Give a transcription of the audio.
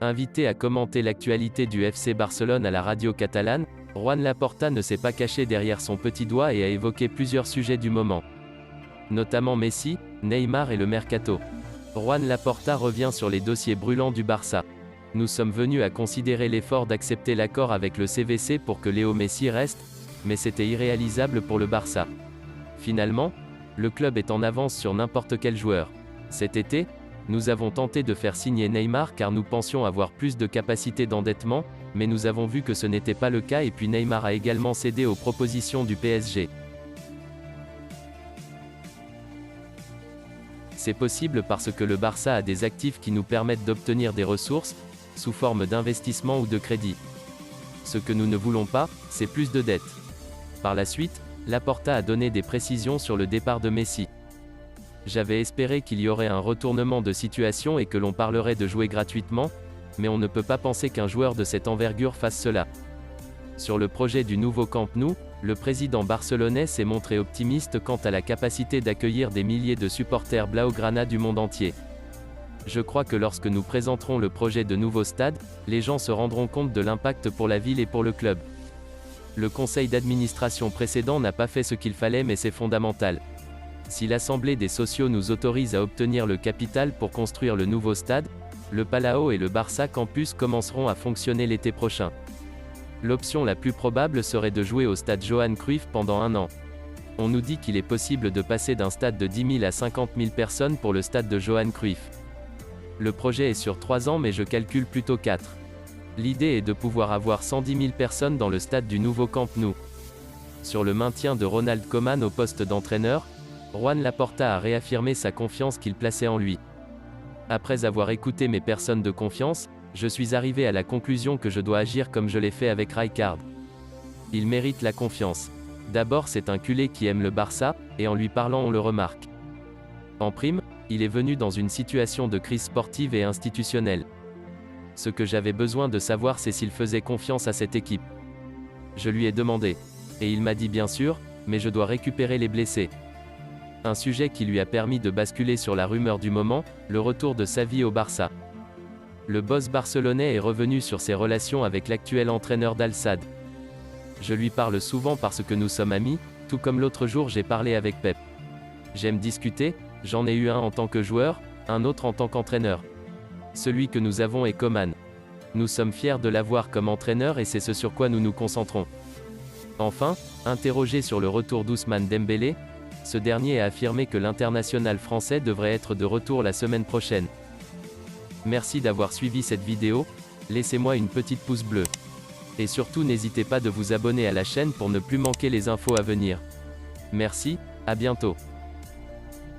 Invité à commenter l'actualité du FC Barcelone à la radio catalane, Joan Laporta ne s'est pas caché derrière son petit doigt et a évoqué plusieurs sujets du moment. Notamment Messi, Neymar et le mercato. Joan Laporta revient sur les dossiers brûlants du Barça. Nous sommes venus à considérer l'effort d'accepter l'accord avec le CVC pour que Léo Messi reste, mais c'était irréalisable pour le Barça. Finalement, le club est en avance sur n'importe quel joueur. Cet été, nous avons tenté de faire signer Neymar car nous pensions avoir plus de capacité d'endettement, mais nous avons vu que ce n'était pas le cas et puis Neymar a également cédé aux propositions du PSG. C'est possible parce que le Barça a des actifs qui nous permettent d'obtenir des ressources, sous forme d'investissement ou de crédit. Ce que nous ne voulons pas, c'est plus de dettes. Par la suite, Laporta a donné des précisions sur le départ de Messi. J'avais espéré qu'il y aurait un retournement de situation et que l'on parlerait de jouer gratuitement, mais on ne peut pas penser qu'un joueur de cette envergure fasse cela. Sur le projet du nouveau Camp Nou, le président barcelonais s'est montré optimiste quant à la capacité d'accueillir des milliers de supporters blaugrana du monde entier. Je crois que lorsque nous présenterons le projet de nouveau stade, les gens se rendront compte de l'impact pour la ville et pour le club. Le conseil d'administration précédent n'a pas fait ce qu'il fallait mais c'est fondamental. Si l'Assemblée des sociaux nous autorise à obtenir le capital pour construire le nouveau stade, le Palau et le Barça Campus commenceront à fonctionner l'été prochain. L'option la plus probable serait de jouer au stade Johan Cruyff pendant 1 an. On nous dit qu'il est possible de passer d'un stade de 10 000 à 50 000 personnes pour le stade de Johan Cruyff. Le projet est sur 3 ans mais je calcule plutôt 4. L'idée est de pouvoir avoir 110 000 personnes dans le stade du nouveau Camp Nou. Sur le maintien de Ronald Koeman au poste d'entraîneur, Joan Laporta a réaffirmé sa confiance qu'il plaçait en lui. Après avoir écouté mes personnes de confiance, je suis arrivé à la conclusion que je dois agir comme je l'ai fait avec Rijkaard. Il mérite la confiance. D'abord c'est un culé qui aime le Barça, et en lui parlant on le remarque. En prime, il est venu dans une situation de crise sportive et institutionnelle. Ce que j'avais besoin de savoir c'est s'il faisait confiance à cette équipe. Je lui ai demandé. Et il m'a dit bien sûr, mais je dois récupérer les blessés. Un sujet qui lui a permis de basculer sur la rumeur du moment, le retour de Xavi au Barça. Le boss barcelonais est revenu sur ses relations avec l'actuel entraîneur d'Al-Sadd. Je lui parle souvent parce que nous sommes amis, tout comme l'autre jour j'ai parlé avec Pep. J'aime discuter, j'en ai eu un en tant que joueur, un autre en tant qu'entraîneur. Celui que nous avons est Koeman. Nous sommes fiers de l'avoir comme entraîneur et c'est ce sur quoi nous nous concentrons. Enfin, interrogé sur le retour d'Ousmane Dembélé, ce dernier a affirmé que l'international français devrait être de retour la semaine prochaine. Merci d'avoir suivi cette vidéo, laissez-moi une petite pouce bleu. Et surtout n'hésitez pas de vous abonner à la chaîne pour ne plus manquer les infos à venir. Merci, à bientôt.